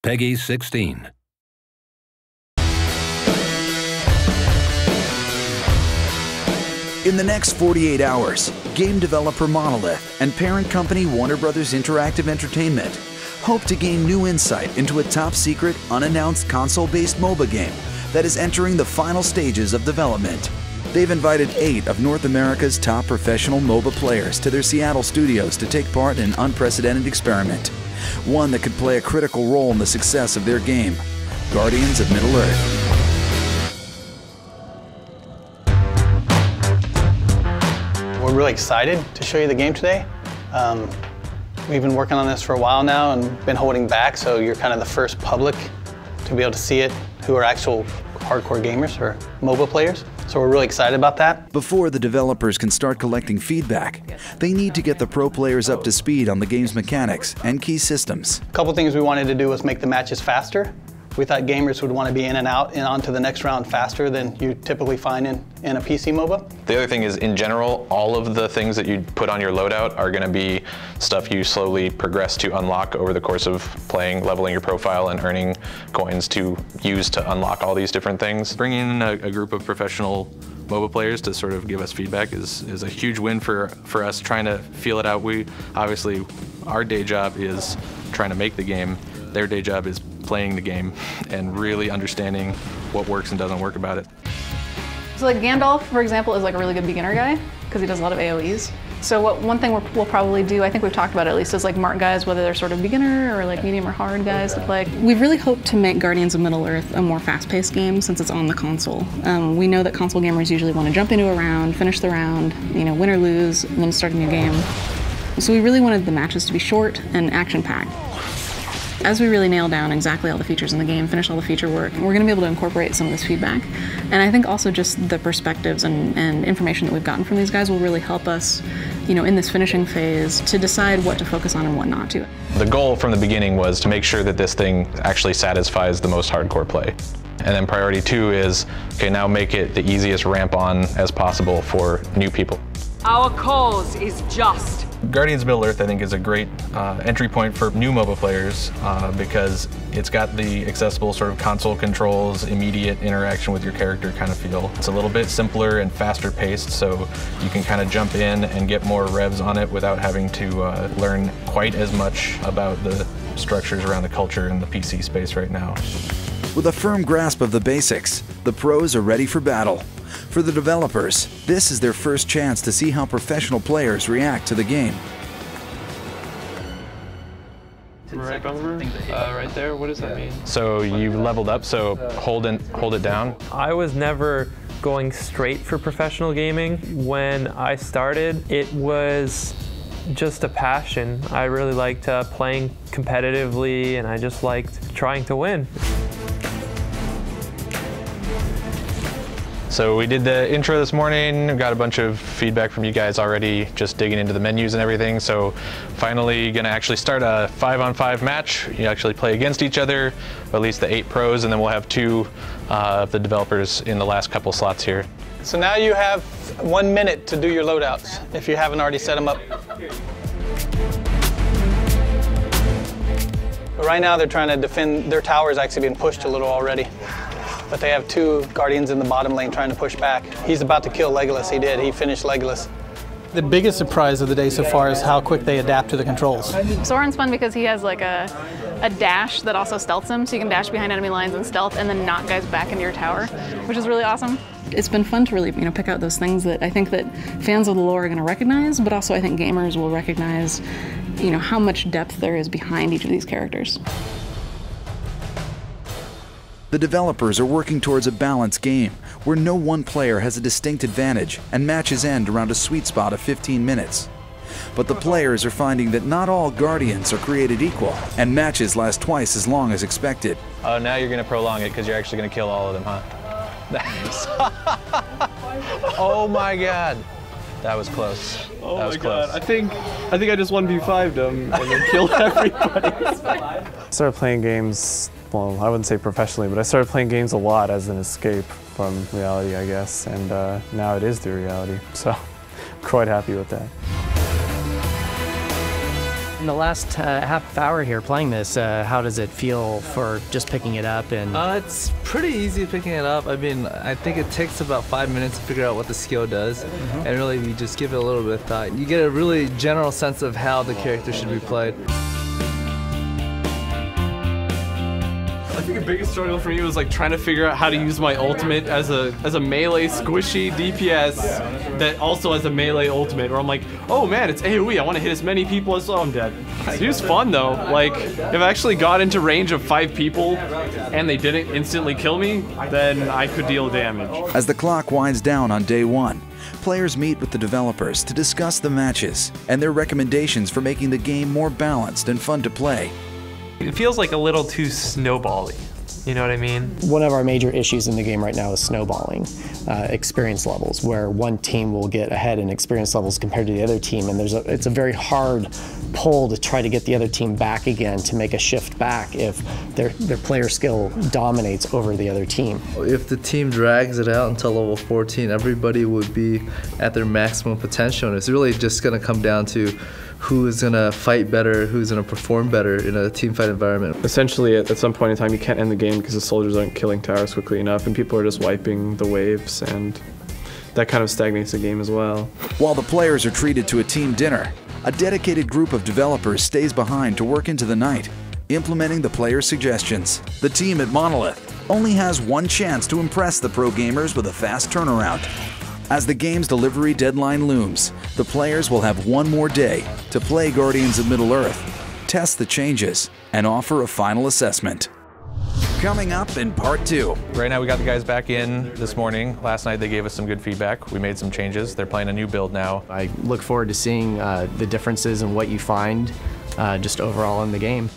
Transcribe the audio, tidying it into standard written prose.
Peggy 16. In the next 48 hours, game developer Monolith and parent company Warner Bros. Interactive Entertainment hope to gain new insight into a top-secret, unannounced console-based MOBA game that is entering the final stages of development. They've invited 8 of North America's top professional MOBA players to their Seattle studios to take part in an unprecedented experiment, one that could play a critical role in the success of their game, Guardians of Middle-earth. We're really excited to show you the game today. We've been working on this for a while now and been holding back, so you're kind of the first public to be able to see it who are actual hardcore gamers or MOBA players. So we're really excited about that. Before the developers can start collecting feedback, they need to get the pro players up to speed on the game's mechanics and key systems. A couple things we wanted to do was make the matches faster. We thought gamers would want to be in and out and on to the next round faster than you typically find in a PC MOBA. The other thing is, in general, all of the things that you put on your loadout are going to be stuff you slowly progress to unlock over the course of playing, leveling your profile, and earning coins to use to unlock all these different things. Bringing in a group of professional MOBA players to sort of give us feedback is a huge win for us trying to feel it out. Obviously, our day job is trying to make the game. Their day job is playing the game and really understanding what works and doesn't work about it. So like Gandalf, for example, is like a really good beginner guy because he does a lot of AoEs. So one thing we'll probably do, I think we've talked about it at least, is like mark guys, whether they're sort of beginner or like medium or hard guys to play. We really hope to make Guardians of Middle-earth a more fast-paced game since it's on the console. We know that console gamers usually want to jump into a round, finish the round, win or lose, and then start a new game. So we really wanted the matches to be short and action-packed. As we really nail down exactly all the features in the game, finish all the feature work, we're going to be able to incorporate some of this feedback. And I think also just the perspectives and information that we've gotten from these guys will really help us, in this finishing phase to decide what to focus on and what not to. The goal from the beginning was to make sure that this thing actually satisfies the most hardcore play. And then priority 2 is, okay, now make it the easiest ramp on as possible for new people. Our cause is just. Guardians of Middle-earth, I think, is a great entry point for new MOBA players because it's got the accessible sort of console controls, immediate interaction with your character kind of feel. It's a little bit simpler and faster paced, so you can kind of jump in and get more revs on it without having to learn quite as much about the structures around the culture in the PC space right now. With a firm grasp of the basics, the pros are ready for battle. For the developers, this is their first chance to see how professional players react to the game. Right bumper? Right there, what does that mean? So you've leveled up, so hold it down. I was never going straight for professional gaming. When I started, it was just a passion. I really liked playing competitively, and I just liked trying to win. So we did the intro this morning, got a bunch of feedback from you guys already, just digging into the menus and everything. So finally gonna actually start a 5-on-5 match. You actually play against each other, or at least the 8 pros, and then we'll have 2 of the developers in the last couple slots here. So now you have 1 minute to do your loadouts, if you haven't already set them up. But right now they're trying to defend, their tower is actually being pushed a little already. But they have 2 Guardians in the bottom lane trying to push back. He's about to kill Legolas. He did. He finished Legolas. The biggest surprise of the day so far is how quick they adapt to the controls. Sauron's fun because he has like a dash that also stealths him, so you can dash behind enemy lines and stealth and then knock guys back into your tower, which is really awesome. It's been fun to really pick out those things that I think that fans of the lore are going to recognize, but also I think gamers will recognize how much depth there is behind each of these characters. The developers are working towards a balanced game where no one player has a distinct advantage and matches end around a sweet spot of 15 minutes. But the players are finding that not all Guardians are created equal, and matches last twice as long as expected. Oh, now you're going to prolong it because you're actually going to kill all of them, huh? Oh my god. That was close. Oh that was my close. god. I think I just 1v5'd them and then killed everybody. I started playing games, well, I wouldn't say professionally, but I started playing games a lot as an escape from reality, I guess, and now it is the reality, so I'm quite happy with that. In the last half hour here playing this, how does it feel for just picking it up? And it's pretty easy picking it up. I mean, I think it takes about 5 minutes to figure out what the skill does, and really you just give it a little bit of thought. You get a really general sense of how the character should be played. I think the biggest struggle for me was like trying to figure out how to use my ultimate as a melee squishy DPS that also has a melee ultimate, where I'm like, oh man, it's AoE, I want to hit as many people as I'm dead. It was fun though. Like, if I actually got into range of 5 people and they didn't instantly kill me, then I could deal damage. As the clock winds down on day 1, players meet with the developers to discuss the matches and their recommendations for making the game more balanced and fun to play. It feels like a little too snowbally. You know what I mean? one of our major issues in the game right now is snowballing experience levels, where one team will get ahead in experience levels compared to the other team, and it's a very hard pull to try to get the other team back again, to make a shift back if their player skill dominates over the other team. If the team drags it out until level 14, everybody would be at their maximum potential, and it's really just going to come down to who is going to fight better, who's going to perform better in a team fight environment. Essentially, at some point in time, you can't end the game because the soldiers aren't killing towers quickly enough, and people are just wiping the waves, and that kind of stagnates the game as well. While the players are treated to a team dinner, a dedicated group of developers stays behind to work into the night, implementing the players' suggestions. The team at Monolith only has one chance to impress the pro gamers with a fast turnaround. As the game's delivery deadline looms, the players will have one more day to play Guardians of Middle-earth, test the changes, and offer a final assessment. Coming up in Part 2. Right now we got the guys back in this morning. Last night they gave us some good feedback. We made some changes. They're playing a new build now. I look forward to seeing the differences in what you find just overall in the game.